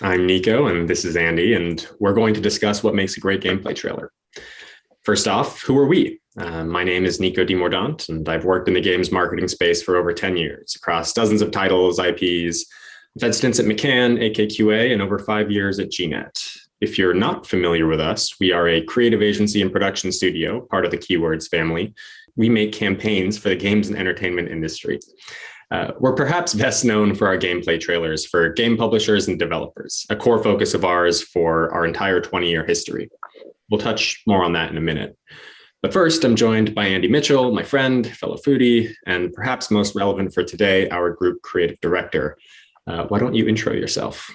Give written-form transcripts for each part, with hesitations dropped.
I'm Niko, and this is Andy, and we're going to discuss what makes a great gameplay trailer. First off, who are we? My name is Niko DeMordaunt, and I've worked in the games marketing space for over 10 years across dozens of titles, IPs. I've had stints at McCann, AKQA, and over 5 years at gnet. If you're not familiar with us, we are a creative agency and production studio, part of the Keywords family. We make campaigns for the games and entertainment industry. We're perhaps best known for our gameplay trailers for game publishers and developers, a core focus of ours for our entire 20-year history. We'll touch more on that in a minute. But first, I'm joined by Andy Mitchell, my friend, fellow foodie, and perhaps most relevant for today, our group creative director. Why don't you intro yourself?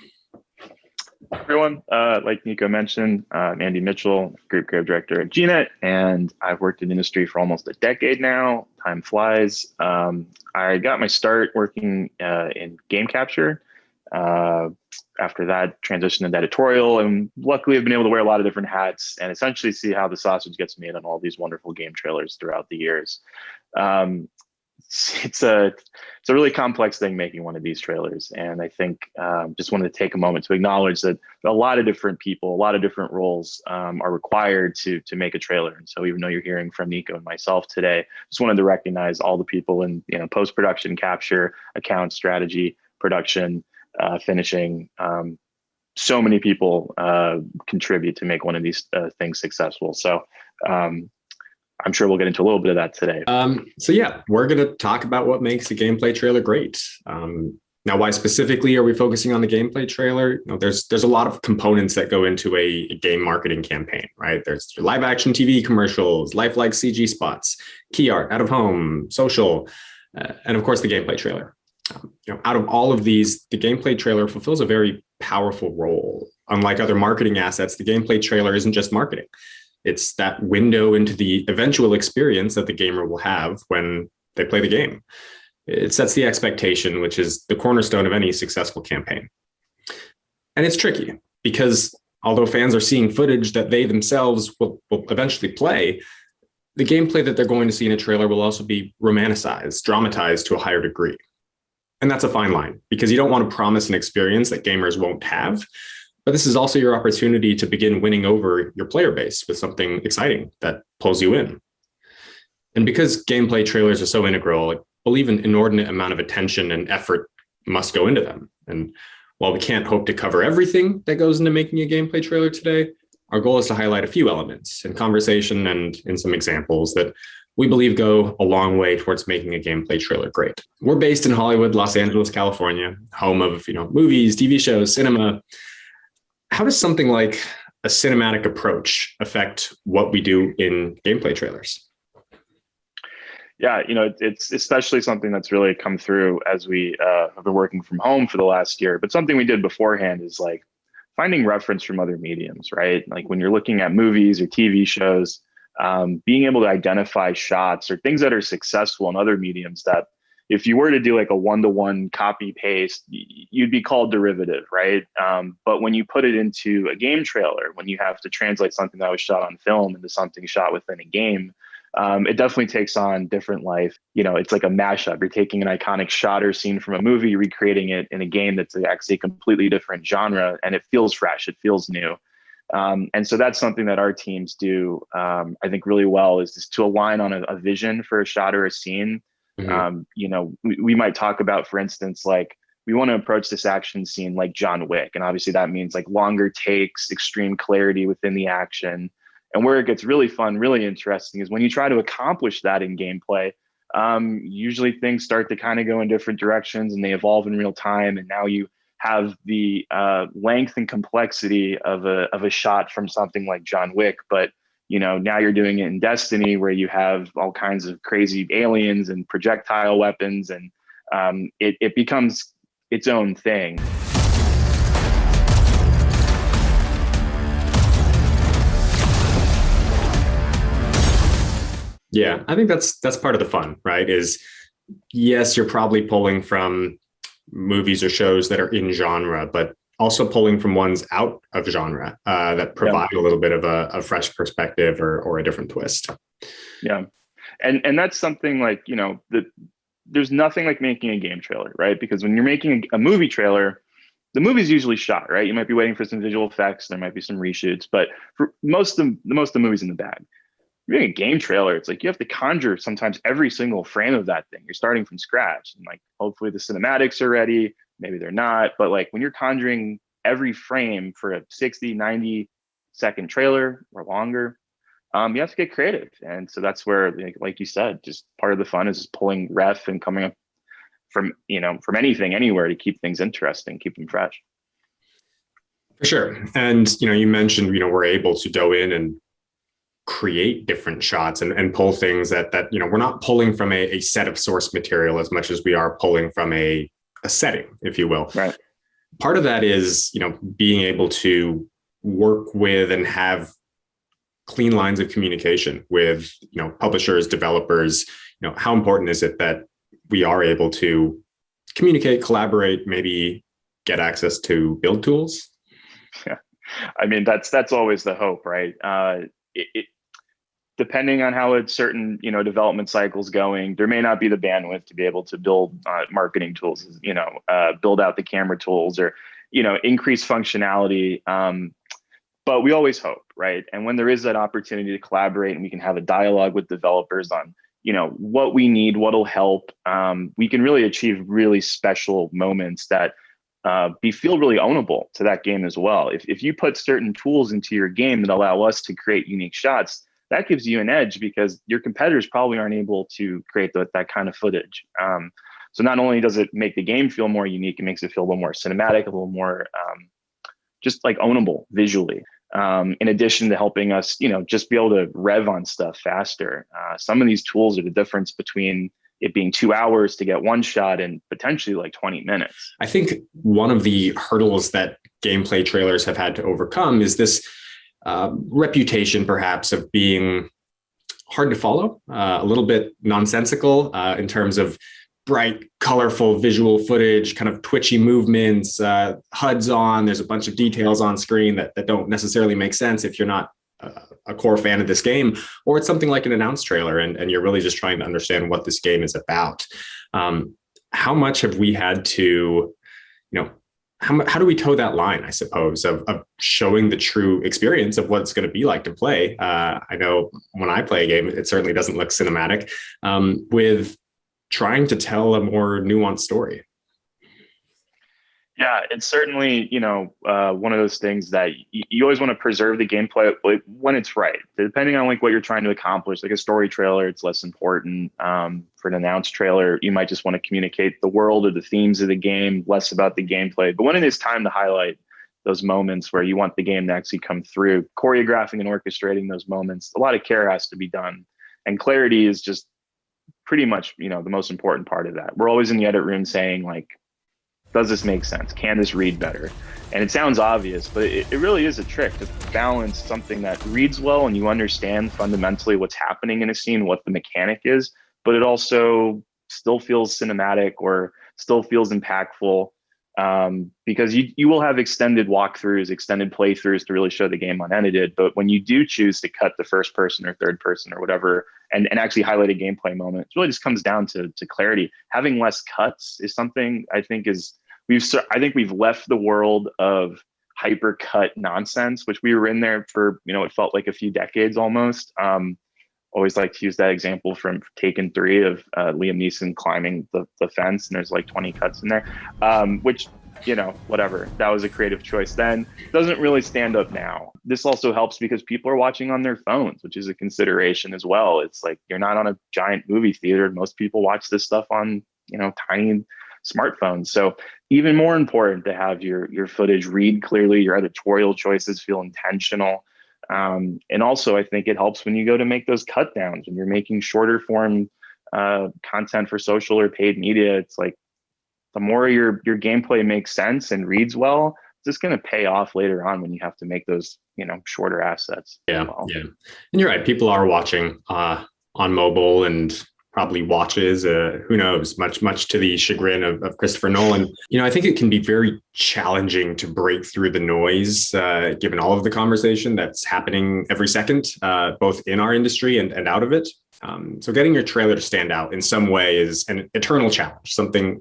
Everyone, like Niko mentioned, I'm Andy Mitchell, Group Creative Director at gnet, and I've worked in the industry for almost a decade now. Time flies. I got my start working in game capture. After that, transitioned into editorial, and luckily I've been able to wear a lot of different hats and essentially see how the sausage gets made on all these wonderful game trailers throughout the years. It's a really complex thing making one of these trailers, and I think just wanted to take a moment to acknowledge that a lot of different people, a lot of different roles are required to make a trailer. And so even though you're hearing from Niko and myself today, just wanted to recognize all the people in post-production, capture, account strategy, production, finishing. So many people contribute to make one of these things successful. So I'm sure we'll get into a little bit of that today. So yeah, we're going to talk about what makes a gameplay trailer great. Now, why specifically are we focusing on the gameplay trailer? There's a lot of components that go into a game marketing campaign, right? There's your live action TV commercials, lifelike CG spots, key art, out of home, social, and of course the gameplay trailer. Out of all of these, the gameplay trailer fulfills a very powerful role. Unlike other marketing assets, the gameplay trailer isn't just marketing. It's that window into the eventual experience that the gamer will have when they play the game. It sets the expectation, which is the cornerstone of any successful campaign. And it's tricky because although fans are seeing footage that they themselves will eventually play, the gameplay that they're going to see in a trailer will also be romanticized, dramatized to a higher degree. And that's a fine line because you don't want to promise an experience that gamers won't have. But this is also your opportunity to begin winning over your player base with something exciting that pulls you in. And because gameplay trailers are so integral, I believe an inordinate amount of attention and effort must go into them. And while we can't hope to cover everything that goes into making a gameplay trailer today, our goal is to highlight a few elements in conversation and in some examples that we believe go a long way towards making a gameplay trailer great. We're based in Hollywood, Los Angeles, California, home of movies, TV shows, cinema. How does something like a cinematic approach affect what we do in gameplay trailers? Yeah, it's especially something that's really come through as we have been working from home for the last year. But something we did beforehand is like finding reference from other mediums, right? Like when you're looking at movies or TV shows, being able to identify shots or things that are successful in other mediums that if you were to do like a one-to-one copy paste, you'd be called derivative, right? But when you put it into a game trailer, when you have to translate something that was shot on film into something shot within a game, it definitely takes on different life. It's like a mashup. You're taking an iconic shot or scene from a movie, recreating it in a game that's actually a completely different genre, and it feels fresh, it feels new. And so that's something that our teams do, I think really well, is just to align on a vision for a shot or a scene. Mm-hmm. We might talk about, for instance, like we want to approach this action scene like John Wick. And obviously that means like longer takes, extreme clarity within the action. And where it gets really fun, really interesting is when you try to accomplish that in gameplay, usually things start to kind of go in different directions and they evolve in real time. And now you have the length and complexity of a shot from something like John Wick, but now you're doing it in Destiny where you have all kinds of crazy aliens and projectile weapons, and it becomes its own thing. Yeah, I think that's part of the fun, right? Is yes, you're probably pulling from movies or shows that are in genre, but also pulling from ones out of genre that provide a little bit of a fresh perspective or a different twist. Yeah. And that's something like, there's nothing like making a game trailer, right? Because when you're making a movie trailer, the movie's usually shot, right? You might be waiting for some visual effects. There might be some reshoots, but for most of the movies in the bag. You're doing a game trailer, it's like you have to conjure sometimes every single frame of that thing. You're starting from scratch, and like hopefully the cinematics are ready, maybe they're not, but like when you're conjuring every frame for a 60, 90-second trailer or longer, you have to get creative. And so that's where, like you said, just part of the fun is pulling ref and coming up from anything, anywhere to keep things interesting, keep them fresh. For sure. And, you mentioned, we're able to go in and create different shots and pull things that we're not pulling from a set of source material as much as we are pulling from a setting, if you will. Right. Part of that is, being able to work with and have clean lines of communication with, publishers, developers. How important is it that we are able to communicate, collaborate, maybe get access to build tools? Yeah. I mean, that's always the hope, right? Depending on how a certain development cycle's going, there may not be the bandwidth to be able to build marketing tools, build out the camera tools, or increase functionality. But we always hope, right? And when there is that opportunity to collaborate and we can have a dialogue with developers on what we need, what'll help, we can really achieve really special moments that feel really ownable to that game as well. If you put certain tools into your game that allow us to create unique shots, that gives you an edge because your competitors probably aren't able to create that kind of footage. So not only does it make the game feel more unique, it makes it feel a little more cinematic, a little more just like ownable visually. In addition to helping us, just be able to rev on stuff faster. Some of these tools are the difference between it being 2 hours to get one shot and potentially like 20 minutes. I think one of the hurdles that gameplay trailers have had to overcome is this reputation, perhaps, of being hard to follow, a little bit nonsensical in terms of bright, colorful visual footage, kind of twitchy movements, HUDs on. There's a bunch of details on screen that don't necessarily make sense if you're not a core fan of this game, or it's something like an announced trailer and you're really just trying to understand what this game is about. How much have we had to, how do we toe that line, I suppose, of showing the true experience of what it's going to be like to play? I know when I play a game, it certainly doesn't look cinematic, with trying to tell a more nuanced story. Yeah, it's certainly, one of those things that you always want to preserve the gameplay when it's right. Depending on like what you're trying to accomplish, like a story trailer, it's less important. For an announced trailer, you might just want to communicate the world or the themes of the game, less about the gameplay. But when it is time to highlight those moments where you want the game to actually come through, choreographing and orchestrating those moments, a lot of care has to be done. And clarity is just pretty much, the most important part of that. We're always in the edit room saying like, does this make sense? Can this read better? And it sounds obvious, but it really is a trick to balance something that reads well and you understand fundamentally what's happening in a scene, what the mechanic is, but it also still feels cinematic or still feels impactful, because you will have extended walkthroughs, extended playthroughs to really show the game unedited. But when you do choose to cut the first person or third person or whatever, and actually highlight a gameplay moment, it really just comes down to clarity. Having less cuts is something I think we've left the world of hyper cut nonsense, which we were in there for, it felt like a few decades almost. Always like to use that example from Taken 3 of Liam Neeson climbing the fence, and there's like 20 cuts in there, which, whatever, that was a creative choice then. Doesn't really stand up now. This also helps because people are watching on their phones, which is a consideration as well. It's like you're not on a giant movie theater. Most people watch this stuff on, tiny smartphones. So even more important to have your footage read clearly, your editorial choices feel intentional. And also, I think it helps when you go to make those cut downs, when you're making shorter form content for social or paid media. It's like the more your gameplay makes sense and reads well, it's just going to pay off later on when you have to make those, shorter assets. Yeah. Yeah. And you're right. People are watching on mobile and probably watches, who knows, much to the chagrin of Christopher Nolan. I think it can be very challenging to break through the noise, given all of the conversation that's happening every second, both in our industry and out of it. So getting your trailer to stand out in some way is an eternal challenge, something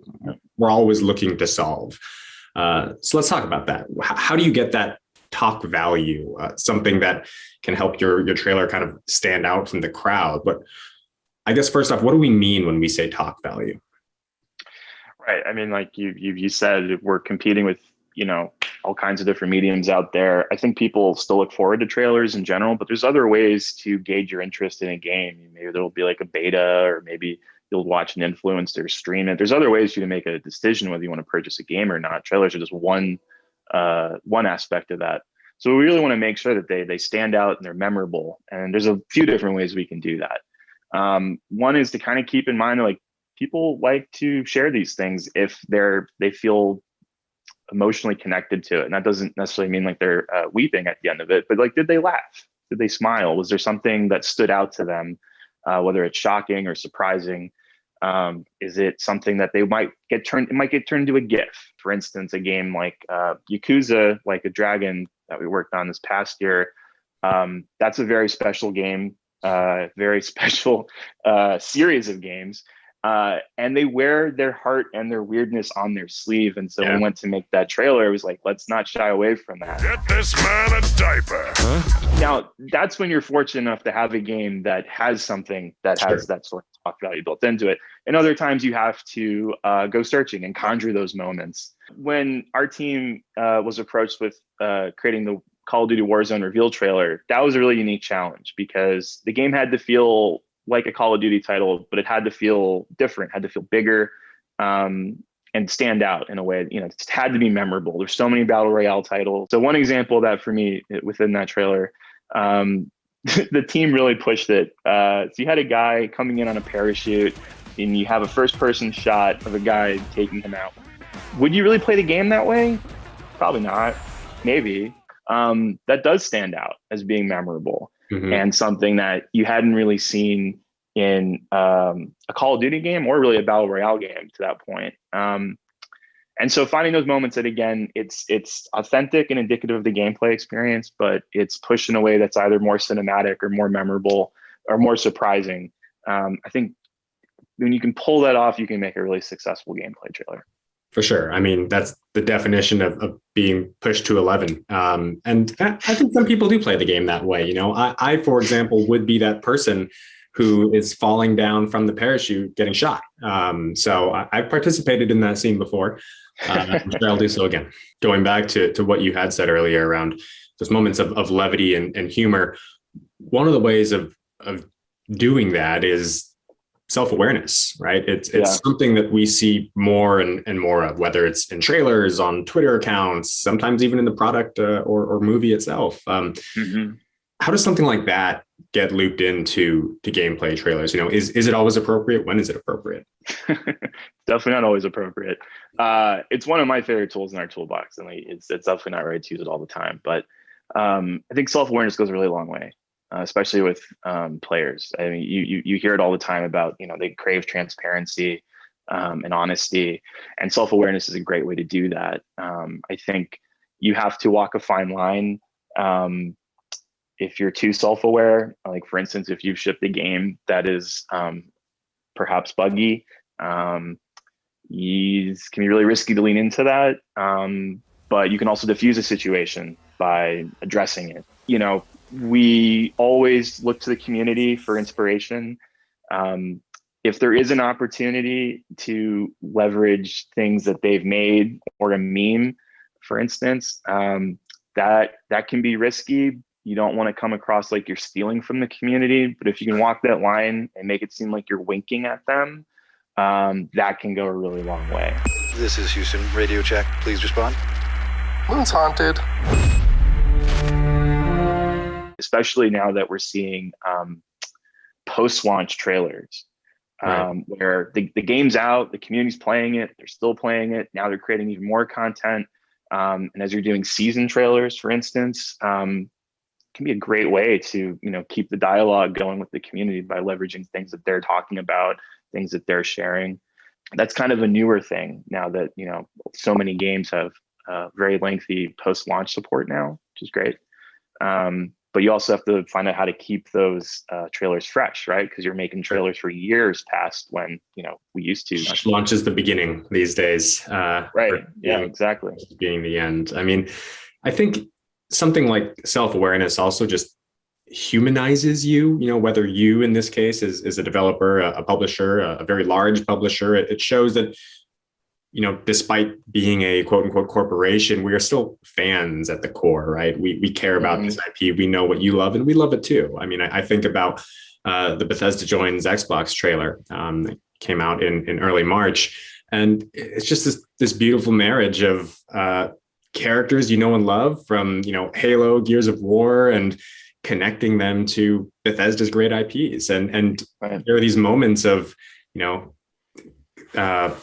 we're always looking to solve. So let's talk about that. How do you get that talk value, something that can help your trailer kind of stand out from the crowd? But I guess first off, what do we mean when we say talk value? Right. I mean, like you said, we're competing with, all kinds of different mediums out there. I think people still look forward to trailers in general, but there's other ways to gauge your interest in a game. Maybe there'll be like a beta, or maybe you'll watch an influencer stream it. There's other ways for you to make a decision whether you want to purchase a game or not. Trailers are just one aspect of that. So we really want to make sure that they stand out and they're memorable. And there's a few different ways we can do that. One is to kind of keep in mind, like, people like to share these things if they feel emotionally connected to it. And that doesn't necessarily mean like they're weeping at the end of it, but like, did they laugh? Did they smile? Was there something that stood out to them, whether it's shocking or surprising? Is it something that it might get turned into a GIF? For instance, a game like Yakuza, like a Dragon, that we worked on this past year. That's a very special game, very special series of games. And they wear their heart and their weirdness on their sleeve. And so we went to make that trailer. It was like, let's not shy away from that. Get this man a diaper. Huh? Now, that's when you're fortunate enough to have a game that has something that has that sort of talk value built into it. And other times you have to go searching and conjure those moments. When our team was approached with creating the Call of Duty Warzone reveal trailer, that was a really unique challenge because the game had to feel like a Call of Duty title, but it had to feel different, had to feel bigger, and stand out in a way. It just had to be memorable. There's so many battle royale titles. So one example of that for me within that trailer, the team really pushed it. So you had a guy coming in on a parachute, and you have a first-person shot of a guy taking him out. Would you really play the game that way? Probably not. Maybe. That does stand out as being memorable. Mm-hmm. And something that you hadn't really seen in a Call of Duty game or really a battle royale game to that point. And so finding those moments that, again, it's authentic and indicative of the gameplay experience, but it's pushed in a way that's either more cinematic or more memorable or more surprising. I think when you can pull that off, you can make a really successful gameplay trailer. For sure. I mean, that's the definition of being pushed to 11. And I think some people do play the game that way. I, for example, would be that person who is falling down from the parachute getting shot. So I've participated in that scene before. I'm sure I'll do so again. Going back to what you had said earlier around those moments of levity and humor, one of the ways of doing that is self-awareness, right? It's something that we see more and more of, whether it's in trailers, on Twitter accounts, sometimes even in the product or movie itself. How does something like that get looped into gameplay trailers? Is it always appropriate? When is it appropriate? Definitely not always appropriate. It's one of my favorite tools in our toolbox, and it's definitely not right to use it all the time. But I think self-awareness goes a really long way. Especially with players. I mean, you hear it all the time about, they crave transparency and honesty, and self-awareness is a great way to do that. I think you have to walk a fine line. If you're too self-aware, like for instance, if you've shipped a game that is perhaps buggy, it can be really risky to lean into that. But you can also diffuse a situation by addressing it. We always look to the community for inspiration. If there is an opportunity to leverage things that they've made or a meme, for instance, that can be risky. You don't want to come across like you're stealing from the community, but if you can walk that line and make it seem like you're winking at them, that can go a really long way. This is Houston, radio check. Please respond. Moon's haunted. Especially now that we're seeing post-launch trailers, where the game's out, the community's playing it, they're still playing it. Now they're creating even more content. And as you're doing season trailers, for instance, can be a great way to keep the dialogue going with the community by leveraging things that they're talking about, things that they're sharing. That's kind of a newer thing now that so many games have very lengthy post-launch support now, which is great. But you also have to find out how to keep those trailers fresh, right? Because you're making trailers for years past when, we used to. Launch is the beginning these days. Right. Yeah, exactly. Being the end. I mean, I think something like self-awareness also just humanizes you, whether you in this case is a developer, a publisher, a very large publisher. It shows that, despite being a quote unquote corporation, we are still fans at the core, right? We care about this IP. We know what you love and we love it too. I mean, I think about the Bethesda Joins Xbox trailer that came out in early March. And it's just this beautiful marriage of characters and love from, Halo, Gears of War, and connecting them to Bethesda's great IPs. And there are these moments of,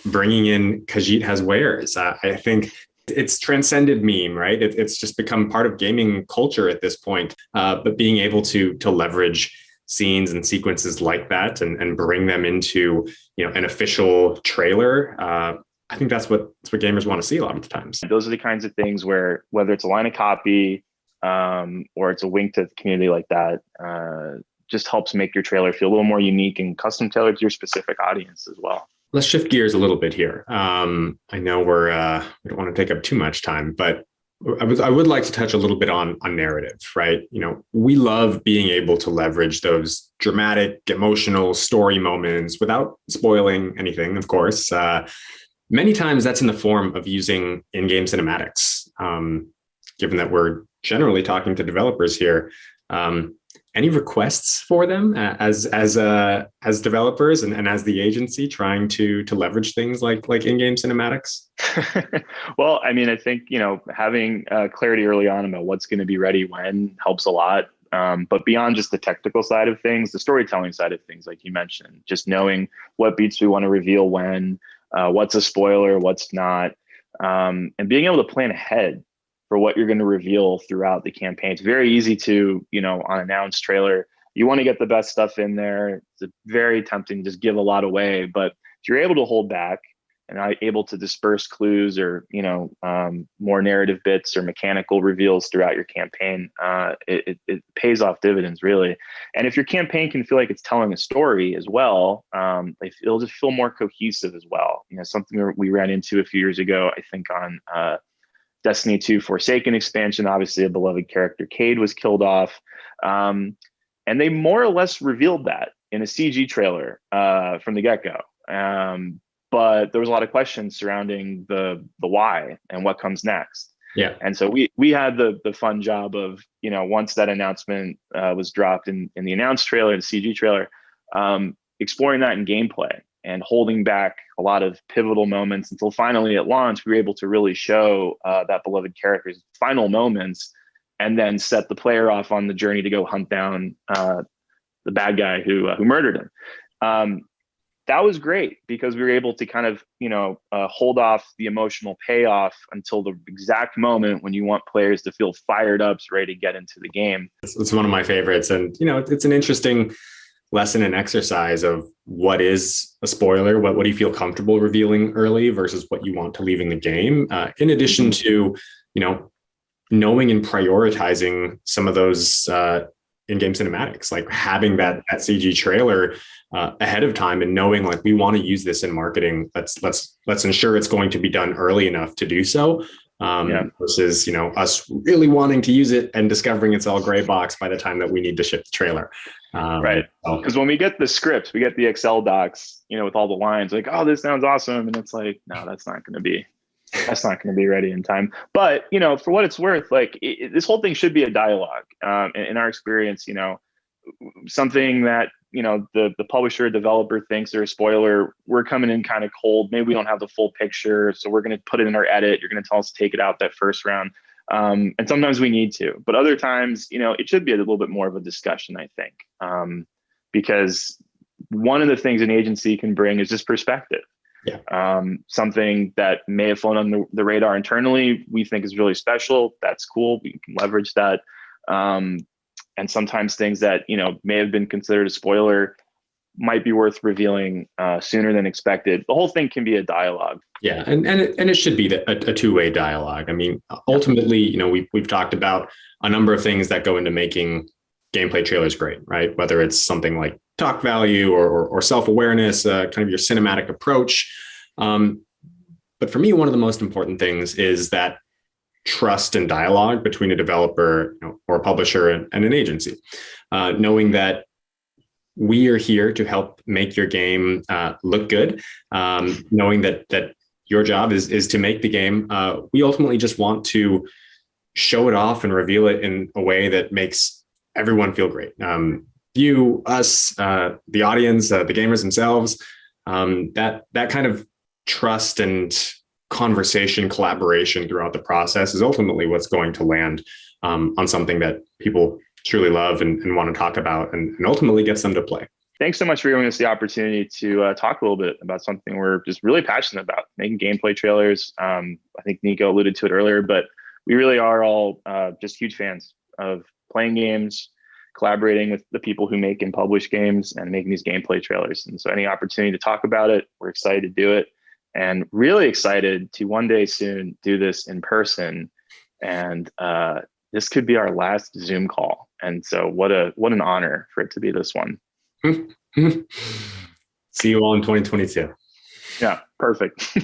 bringing in Khajiit Has Wares. I think it's transcended meme, right? It's just become part of gaming culture at this point. But being able to leverage scenes and sequences like that and bring them into, an official trailer, I think that's what gamers want to see a lot of the times. Those are the kinds of things where, whether it's a line of copy or it's a wink to the community like that, just helps make your trailer feel a little more unique and custom tailored to your specific audience as well. Let's shift gears a little bit here. I know we don't want to take up too much time, but I would like to touch a little bit on narrative, right? We love being able to leverage those dramatic, emotional story moments without spoiling anything, of course. Many times that's in the form of using in-game cinematics. Given that we're generally talking to developers here, any requests for them as developers and as the agency trying to leverage things like in-game cinematics? Well, I mean, I think, having clarity early on about what's going to be ready when helps a lot. But beyond just the technical side of things, the storytelling side of things, like you mentioned, just knowing what beats we want to reveal when, what's a spoiler, what's not, and being able to plan ahead for what you're going to reveal throughout the campaign. It's very easy to, on announced trailer, you want to get the best stuff in there. It's very tempting to just give a lot away, but if you're able to hold back and are able to disperse clues or, more narrative bits or mechanical reveals throughout your campaign, it pays off dividends, really. And if your campaign can feel like it's telling a story as well, it'll just feel more cohesive as well. Something we ran into a few years ago, I think on Destiny 2 Forsaken expansion, obviously a beloved character, Cade, was killed off. And they more or less revealed that in a CG trailer from the get-go. But there was a lot of questions surrounding the why and what comes next. Yeah. And so we had the fun job of, once that announcement was dropped in the announced trailer, the CG trailer, exploring that in gameplay and holding back a lot of pivotal moments until finally at launch, we were able to really show that beloved character's final moments and then set the player off on the journey to go hunt down the bad guy who murdered him. That was great because we were able to kind of, hold off the emotional payoff until the exact moment when you want players to feel fired up, ready to get into the game. It's one of my favorites. And, it's an interesting lesson and exercise of what is a spoiler, what do you feel comfortable revealing early versus what you want to leave in the game, in addition to, knowing and prioritizing some of those in-game cinematics, like having that CG trailer ahead of time and knowing like we want to use this in marketing. Let's ensure it's going to be done early enough to do so. Versus, us really wanting to use it and discovering it's all gray box by the time that we need to ship the trailer. Right. Because when we get the scripts, we get the Excel docs, with all the lines like, oh, this sounds awesome. And it's like, no, that's not going to be ready in time. But, for what it's worth, like this whole thing should be a dialogue. In our experience, something that, the publisher developer thinks they're a spoiler, we're coming in kind of cold. Maybe we don't have the full picture. So we're going to put it in our edit. You're going to tell us to take it out that first round. And sometimes we need to, but other times, it should be a little bit more of a discussion, I think, because one of the things an agency can bring is just perspective. Yeah. Something that may have flown on the radar internally, we think is really special. That's cool. We can leverage that. And sometimes things that, may have been considered a spoiler, might be worth revealing sooner than expected. The whole thing can be a dialogue. Yeah, and it should be a two-way dialogue. I mean, ultimately, you know, we've talked about a number of things that go into making gameplay trailers great, right? Whether it's something like talk value or self-awareness, kind of your cinematic approach. But for me, one of the most important things is that trust and dialogue between a developer, you know, or a publisher and an agency, knowing that we are here to help make your game look good, knowing that your job is to make the game. We ultimately just want to show it off and reveal it in a way that makes everyone feel great. You, us, the audience, the gamers themselves, that kind of trust and conversation, collaboration throughout the process is ultimately what's going to land on something that people truly love and want to talk about and ultimately gets them to play. Thanks so much for giving us the opportunity to talk a little bit about something we're just really passionate about, making gameplay trailers. I think Niko alluded to it earlier, but we really are all just huge fans of playing games, collaborating with the people who make and publish games and making these gameplay trailers. And so any opportunity to talk about it, we're excited to do it and really excited to one day soon do this in person. And this could be our last Zoom call. And so what an honor for it to be this one. See you all in 2022. Yeah, perfect.